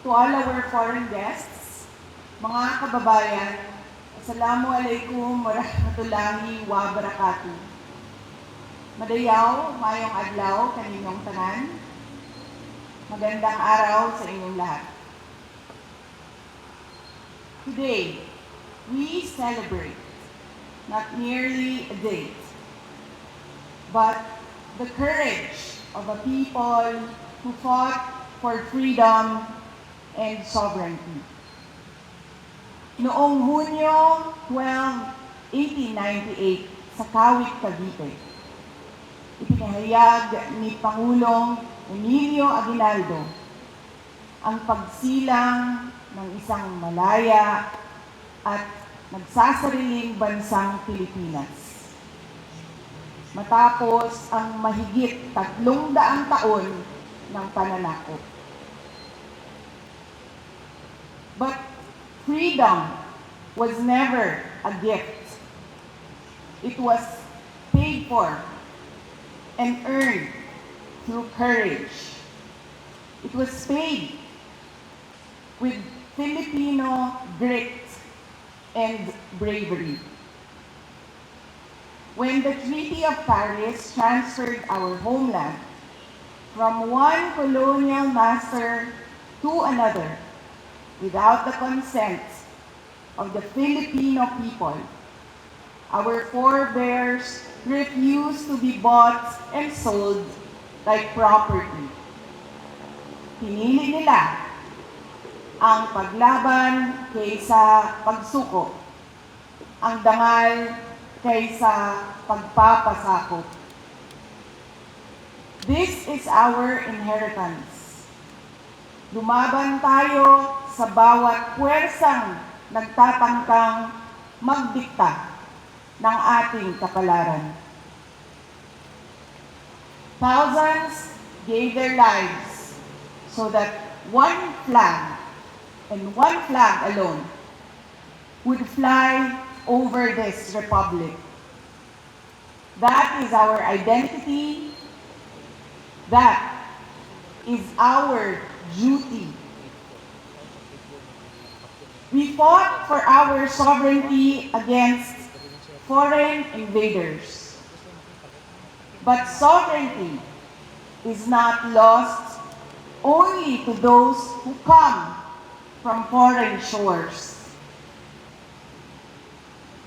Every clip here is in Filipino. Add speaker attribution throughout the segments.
Speaker 1: To all our foreign guests, mga kababayan, Assalamualaikum warahmatullahi wabarakatuh. Madayaw, mayong adlaw kaninyong tanan. Magandang araw sa inyong lahat. Today, we celebrate not merely a date, but the courage of a people who fought for freedom and sovereignty. Noong Hunyo 12, 1898 sa Kawit, Cavite, ipinahayag ni Pangulong Emilio Aguinaldo ang pagsilang ng isang malaya at nagsasariling bansang Pilipinas. Matapos ang mahigit 300 taon ng pananakop. But freedom was never a gift. It was paid for and earned through courage. It was paid with Filipino grit and bravery. When the Treaty of Paris transferred our homeland from one colonial master to another, without the consent of the Filipino people, our forebears refused to be bought and sold like property. Pinili nila ang paglaban kaysa pagsuko, ang dangal kaysa pagpapasakop. This is our inheritance. Lumaban tayo sa bawat puwersang nagtatangkang magdikta ng ating kapalaran. Thousands gave their lives so that one flag and one flag alone would fly over this republic. That is our identity. That is our duty. We fought for our sovereignty against foreign invaders. But sovereignty is not lost only to those who come from foreign shores.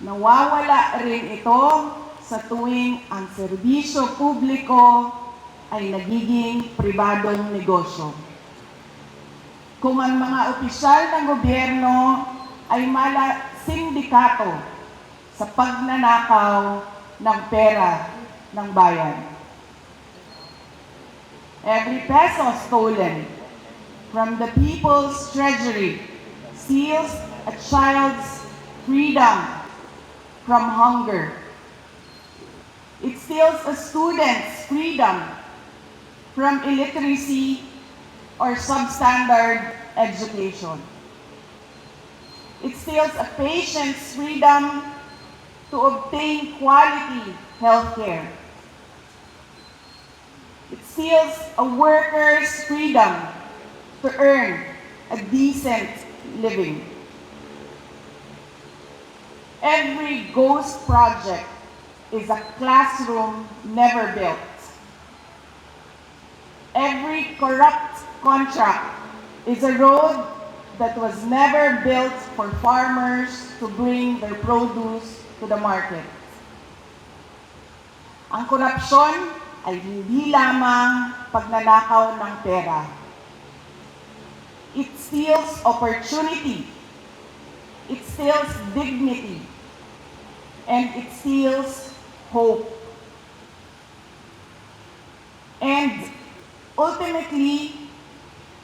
Speaker 1: Nawawala rin ito sa tuwing ang serbisyo publiko ay nagiging pribadong negosyo. Kung ang mga opisyal ng gobyerno ay sindikato sa pagnanakaw ng pera ng bayan. Every peso stolen from the people's treasury steals a child's freedom from hunger. It steals a student's freedom from illiteracy or substandard education. It steals a patient's freedom to obtain quality health care. It steals a worker's freedom to earn a decent living. Every ghost project is a classroom never built. Every corrupt contract is a road that was never built for farmers to bring their produce to the market. Ang korupsyon ay hindi lamang pagnanakaw ng pera. It steals opportunity, it steals dignity, and it steals hope. And ultimately,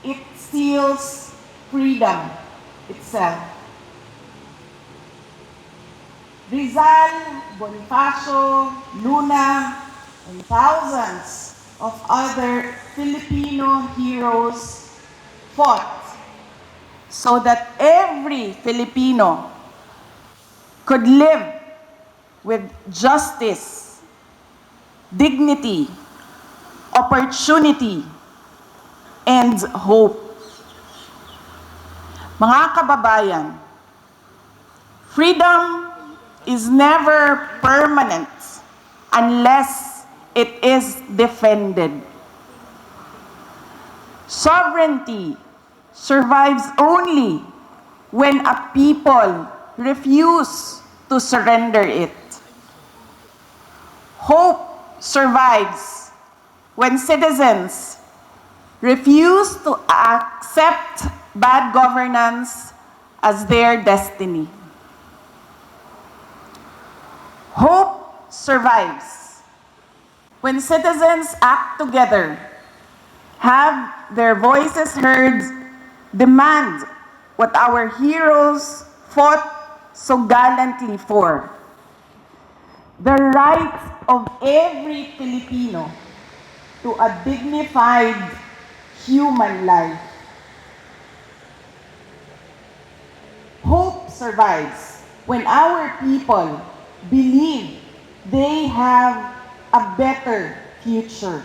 Speaker 1: it steals freedom itself. Rizal, Bonifacio, Luna, and thousands of other Filipino heroes fought so that every Filipino could live with justice, dignity, opportunity, and hope. Mga kababayan, freedom is never permanent unless it is defended. Sovereignty survives only when a people refuse to surrender it. Hope survives when citizens refuse to accept bad governance as their destiny. Hope survives when citizens act together, have their voices heard, demand what our heroes fought so gallantly for: the right of every Filipino to a dignified human life. Hope survives when our people believe they have a better future.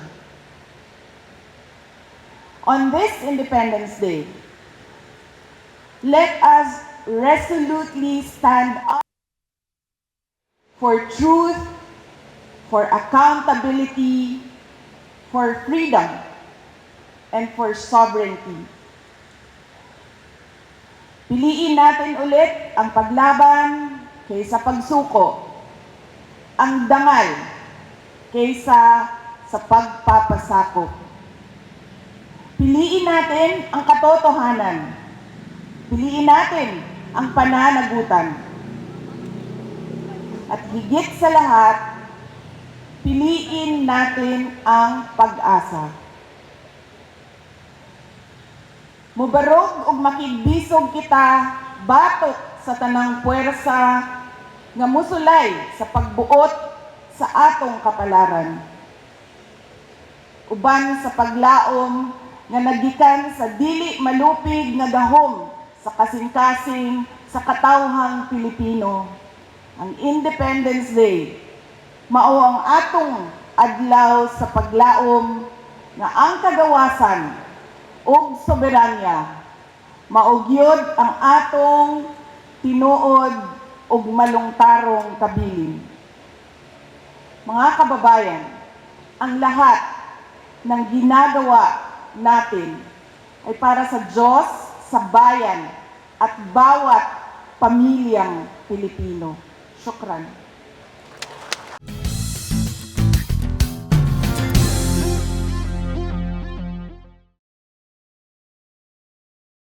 Speaker 1: On this Independence Day, let us resolutely stand up for truth, for accountability, for freedom, and for sovereignty. Piliin natin ulit ang paglaban kaysa pagsuko, ang dangal kaysa sa pagpapasakop. Piliin natin ang katotohanan. Piliin natin ang pananagutan. At higit sa lahat, piliin natin ang pag-asa. Mubarog ug makigbisog kita batok sa tanang puwersa nga musulay sa pagbuot sa atong kapalaran. Uban sa paglaom nga nagikan sa dili malupig nga gahom sa kasing-kasing sa katawhang Pilipino. Ang Independence Day mao ang atong adlaw sa paglaom nga ang kagawasan ug soberanya maugyod ang atong tinuod ug malungtarong kabilin. Mga kababayan, ang lahat ng ginagawa natin ay para sa Diyos, sa bayan, at bawat pamilyang Pilipino. Syukran.